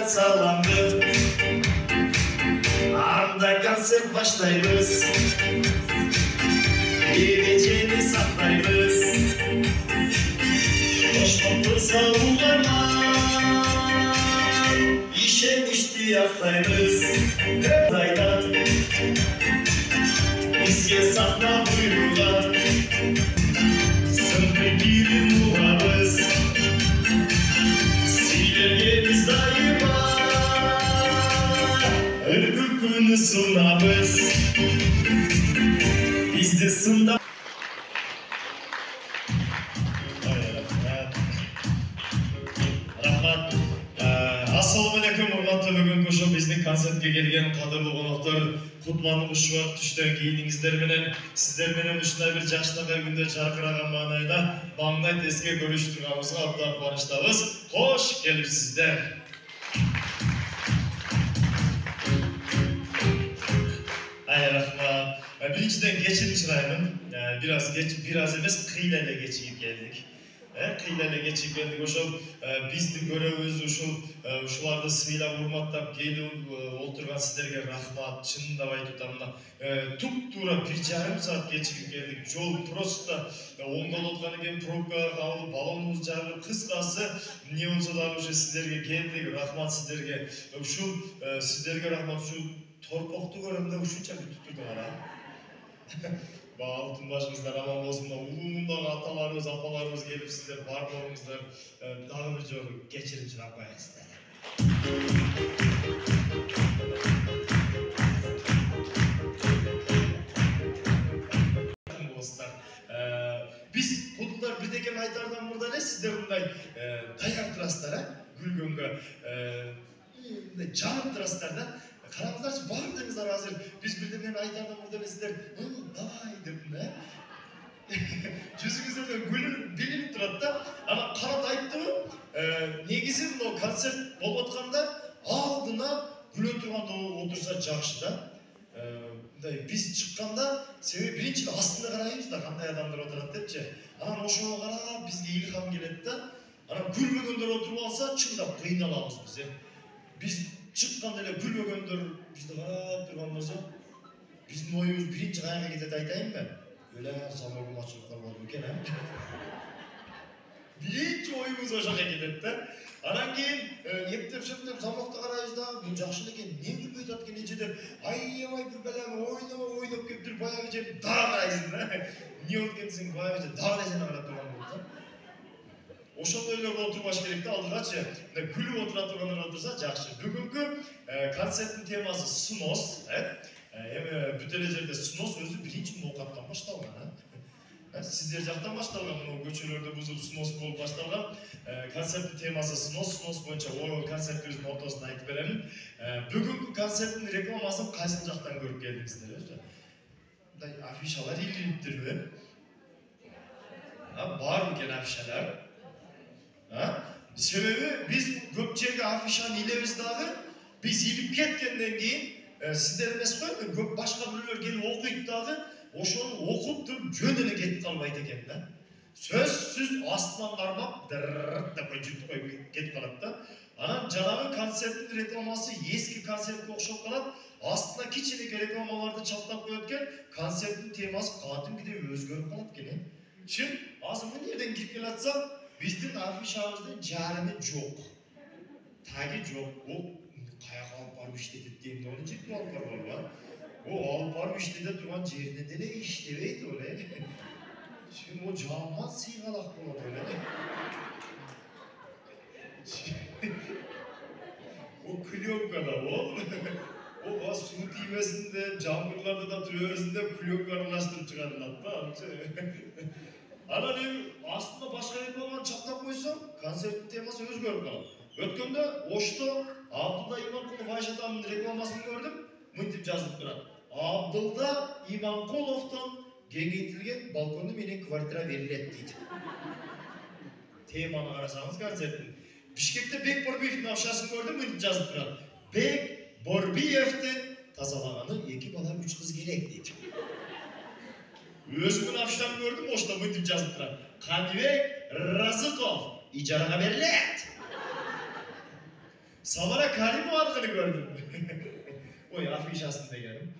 саламды. Анда концерт баштайбыз. Ережени сактайбыз. Коштоп салууларман, ишеничти актайбыз. Дайдан бизге сахна буйруган, сынды бирин угабыз. Силерге биз дайыма күлкүнү сунабыз. Бизди сында Assalamualaikum урматтуу бүгүнкү ошо биздин концертке келген кадырлуу коноктор, кутманлык ушубак түштөн кийиниңиздер менен сиздер менен ушундай бир жакшынакай күндө жаркыраган маанайда маңдай теске көрүштүрганыбызга абдан кубанычтабыз. Кош келипсиздер. Рахмат. Биринчиден кечирим сураймын. Бираз эмес, кыйла эле кечигип келдик. Кыйла эле кечигип келдик. Ошол бизди көрөбүз, ушуларды сыйлап урматтап келип олтурган сиздерге рахмат. Чындап айтып атам, туп-туура 1,5 саат кечигип келдик. Жол просто оңдолуп аткан экен, пробкага кабылып, баллонубуз жарылып, кыскасы эмне болсо дагы ушу сиздерге келдик. Рахмат сиздерге. Ушул сиздерге рахмат. Ушул торпокту көрөмдө ушунча күтүп турдуңар, алтын башыңыздар аман болсун. Улуумундагы аталарыбыз, апаларыбыз келип сиздер бар болуңуздар. Дагы бир жолу кечирим сурап коесуздар. Биз кудулдар бирдекени айтардан мурда эле сиздер мындай даяр турасыздар, күлгөнгө жанып турасыздар да. Караңыздарчы, бардыңыздар азыр биз бирдемени айтардан мурда эле сиздер давай деп жүзүңүздөрдөн күлүп билинип турат да. Анан карат айттымы, негизи мына концерт болуп атканда алдына күлө турган отурса жакшы да. Биз чыкканда себеби биринчи астына карайбыз да, кандай адамдар отурат депчи. Анан ошого карап бизге илхам келет да. Анан күлбөгөндөр отуруп алса чындап кыйналабыз биз. Биз чыкканда эле күлбөгөндөр бизди карап турган болсо, биздин оюбуз биринчи каяка кетет айтайынбы? Өлө самогон ачылып калбадыбы экен, биринчи оюбуз ошого кетет да. Анан кийин эптеп-шептеп замокто карайбыз да, бул жакшы экен, эмне күлбөйт экен эже деп, аябай бир баланы ойноп келип баягы жерди дагы карайсың да. Эмне болуп кетсең баягы жерди дагы эжени карап турган болот да. Ошондой эле отурбаш керек да, алдыгачы күлүп отура тургандар отурса жакшы. Бүгүнкү концерттин темасы снос. Эми бүт эле жерде снос өзү биринчи ноокаттан башталган. Сиздер жактан башталган, мына көчөлөрдө бузулуп снос болуп башталган. Концерттин темасы снос боюнча концертибиздин ортосунда айтып беремин. Бүгүнкү концерттин рекламасын кайсы жактан көрүп келдиңиздер өзү? Мындай афишалар илиниптирби? Бар экен афишалар. Себеби биз көп жерге афишаны илебиз дагы, биз илип кеткенден кийин сиздер эмес го, көп башка бирөөлөр келип окуйт дагы, ошону окуп туруп жөн эле кетип калбайт экен да. Сөзсүз астынан кармап дырррт деп жүрүп коюп кетип калат да. Анан жанагы концерттин рекламасы эски концертке окшоп калат, астына кичинекей рекламаларды чаптап коет экен, концерттин темасы кадимкидей өзгөрүп калат экен. Чын, азыр мына жерден кирип келатсам, биздин афишабыздын жарымы жок. Таги жок. Ол каяка алып барып иштетет дейм, оны жетип алып барбайбы? О, алып барып иштете турган жерине деле иштебейт ол. Чын, о жаман сыйгалак болот ол. О клёнкада ол. О суу тийбесин деп, жамгырларда да тура берсин деп клёнка аралаштырып чыгарылат да. Анан астында башка рекламаны чаптап койсоң, концерттин темасы өзгөрүп калат. Өткөндө Ошто Абдылда Иманкулов Айшатамдын рекламасын көрдүм, мынтип жазылып турат. Абдылда Иманкуловдон кеңейтилген балкону менен квартира берилет дейт. Теманы карасаңыз концерттин. Бишкекте Бек Борбиевдин афишасын көрдүм, мынтип жазылып турат. Бек Борбиевдин тазалаганы 2 бала 3 кыз керек дейт. Өзümün afişten gördüm, Ошто мынтип жазып турат. Каныбек Разыков ижарага берилет. Samara Karimov adını gördüm. Oy afişasını degenim.